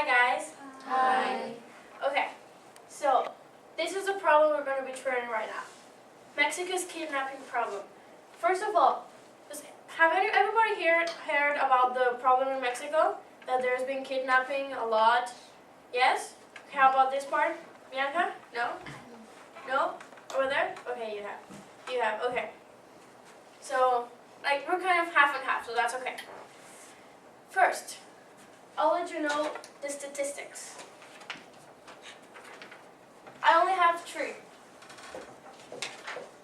Hi guys. Hi. Okay, so this is a problem we're going to be trying right now. Mexico's kidnapping problem. First of all, have everybody here heard about the problem in Mexico? That there's been kidnapping a lot? Yes? How about this part? Bianca? No? No? Over there? Okay, you have. You have, okay. So, like, we're kind of half and half, so that's okay. First, I'll let you know the statistics. I only have three.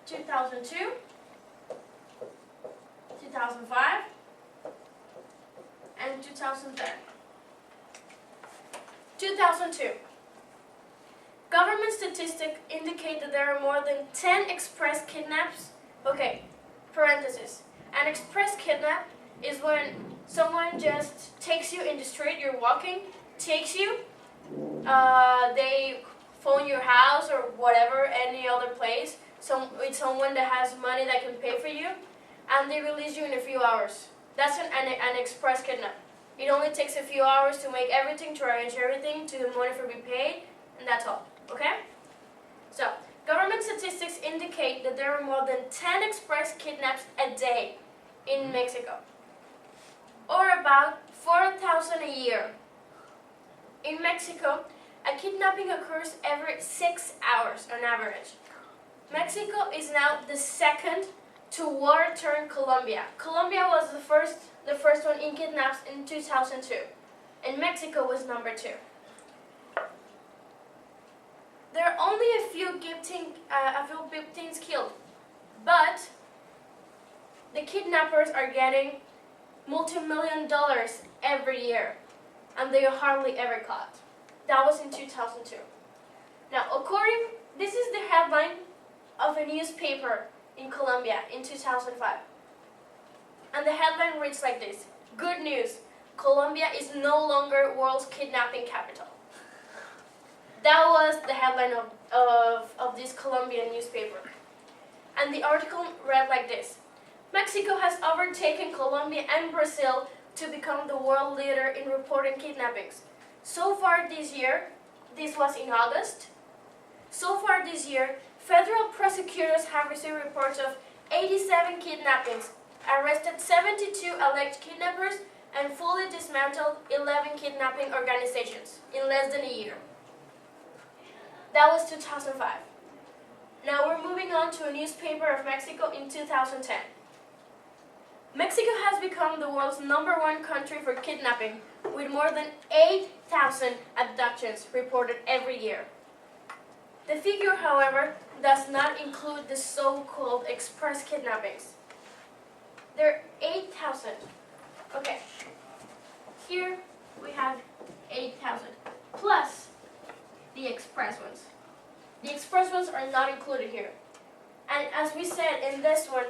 2002, 2005, and 2010. 2002. Government statistics indicate that there are more than 10 express kidnaps. Okay, parenthesis. An express kidnap is when someone just takes you in the street, you're walking, takes you, they phone your house or whatever, any other place, with someone that has money that can pay for you, and they release you in a few hours. That's an express kidnap. It only takes a few hours to make everything, to arrange everything, to the money for be paid, and that's all, okay? So, government statistics indicate that there are more than 10 express kidnaps a day in Mexico, or about 4,000 a year. In Mexico, a kidnapping occurs every 6 hours on average. Mexico is now the second to war-torn Colombia. Colombia was the first one in kidnaps in 2002, and Mexico was number 2. There are only a few victims killed, but the kidnappers are getting multi-million dollars every year, and they are hardly ever caught. That was in 2002. Now, this is the headline of a newspaper in Colombia in 2005. And the headline reads like this: "Good news, Colombia is no longer world's kidnapping capital." That was the headline of this Colombian newspaper. And the article read like this: "Mexico has overtaken Colombia and Brazil to become the world leader in reporting kidnappings. So far this year," this was in August, "so far this year, federal prosecutors have received reports of 87 kidnappings, arrested 72 alleged kidnappers, and fully dismantled 11 kidnapping organizations in less than a year." That was 2005. Now we're moving on to a newspaper of Mexico in 2010. Mexico has become the world's #1 country for kidnapping, with more than 8,000 abductions reported every year. The figure, however, does not include the so-called express kidnappings. There are 8,000. Okay, here we have 8,000, plus the express ones. The express ones are not included here. And as we said, in this one,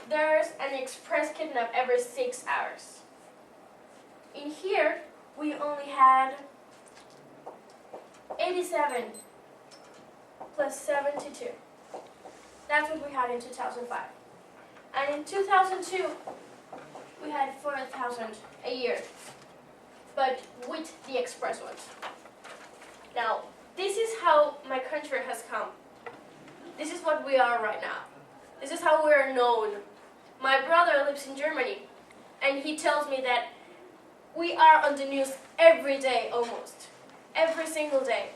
there's an express kidnap every 6 hours. In here, we only had 87 plus 72. That's what we had in 2005. And in 2002, we had 4,000 a year, but with the express ones. Now, this is how my country has come. This is what we are right now. This is how we are known. My brother lives in Germany, and he tells me that we are on the news every day almost. Every single day.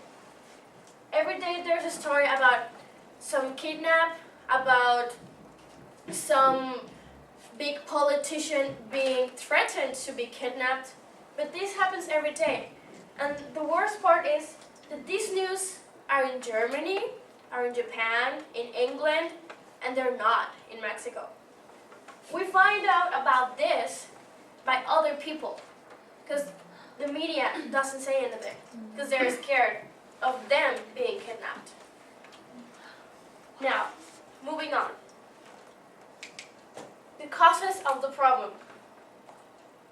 Every day there's a story about some kidnap, about some big politician being threatened to be kidnapped. But this happens every day. And the worst part is that these news are in Germany, are in Japan, in England, and they're not in Mexico. We find out about this by other people, because the media doesn't say anything, because they're scared of them being kidnapped. Now, moving on. The causes of the problem.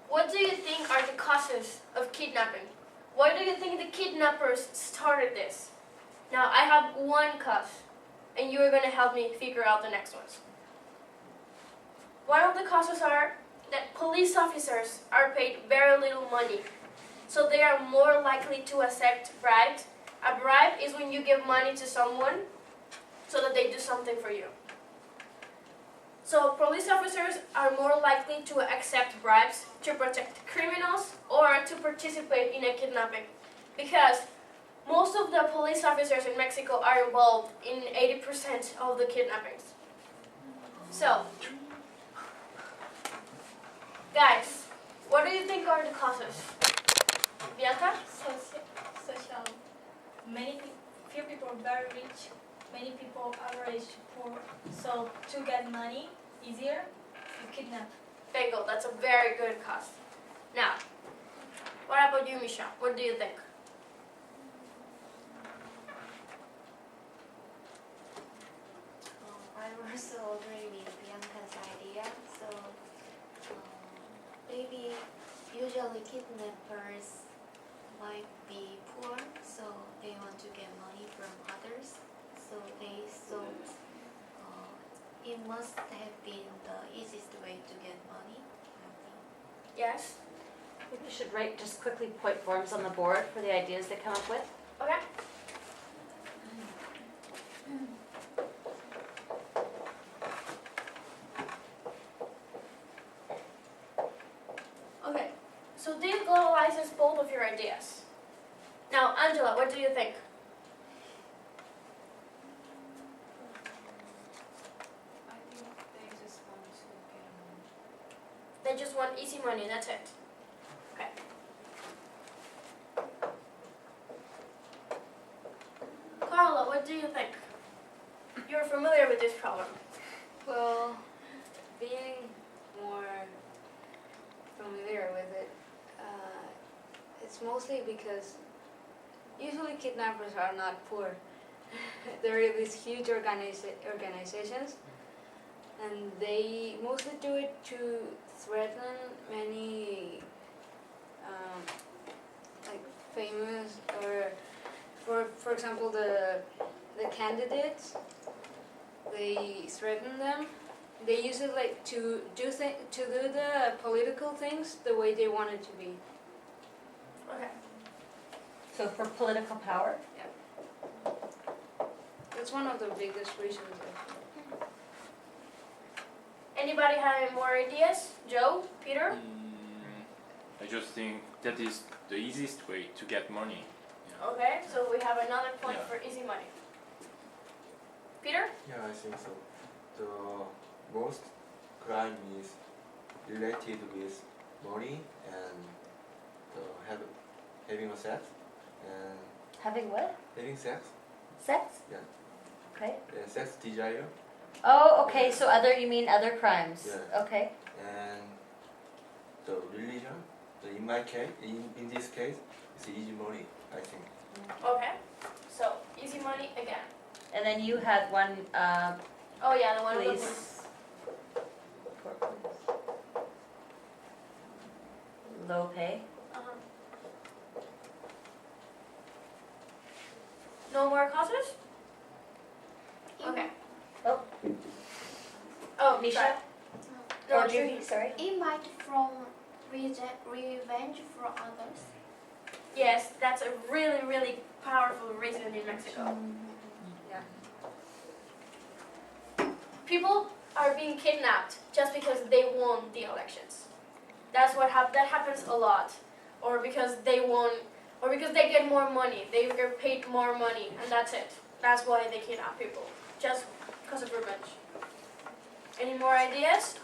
What do you think are the causes of kidnapping? Why do you think the kidnappers started this? Now, I have one cause, and you're going to help me figure out the next ones. One of the causes are that police officers are paid very little money, so they are more likely to accept bribes. A bribe is when you give money to someone so that they do something for you. So police officers are more likely to accept bribes to protect criminals or to participate in a kidnapping, because most of the police officers in Mexico are involved in 80% of the kidnappings. So, guys, what do you think are the causes? Bianca? Social. Few people are very rich, many people average poor. So to get money easier, you kidnap. Bagel, that's a very good cause. Now, what about you, Michelle? What do you think? I also agree with Bianca's idea. So maybe usually kidnappers might be poor, so they want to get money from others. So they thought it must have been the easiest way to get money. I think. Yes? Maybe we should write just quickly point forms on the board for the ideas they come up with. Okay. Okay, so this globalizes both of your ideas. Now, Angela, what do you think? I think they just want to get money. They just want easy money, that's it. Okay. Carla, what do you think? You're familiar with this problem. Well, being more familiar with it, it's mostly because usually kidnappers are not poor. There are these huge organizations, and they mostly do it to threaten many like famous, or for example the candidates. They threaten them. They use it like to do the political things the way they want it to be. Okay. So for political power? That's one of the biggest reasons. Actually. Anybody have any more ideas? Joe? Peter? I just think that is the easiest way to get money. Okay, so we have another point Yeah. for easy money. Peter? Yeah, I think so. The most crime is related with money and having a sex and Having what? having sex, Sex? Yeah. Okay. sex desire Oh, okay, so you mean other crimes? Yeah. Okay. and the religion. In my case, in this case, it's easy money. I think. Okay. So, easy money again. And then you had one, Oh yeah, the one with the police. Poor police. Low pay. Uh-huh. No more causes? Okay. Oh. Oh, Nisha? sorry. No, Or Judy. Judy, sorry. It might from revenge for others. Yes, that's a really, really powerful reason in Mexico. Yeah. People are being kidnapped just because they won the elections. That's what that happens a lot. Or because they won, or because they get more money. They get paid more money, and that's it. That's why they kidnap people, just because of revenge. Any more ideas?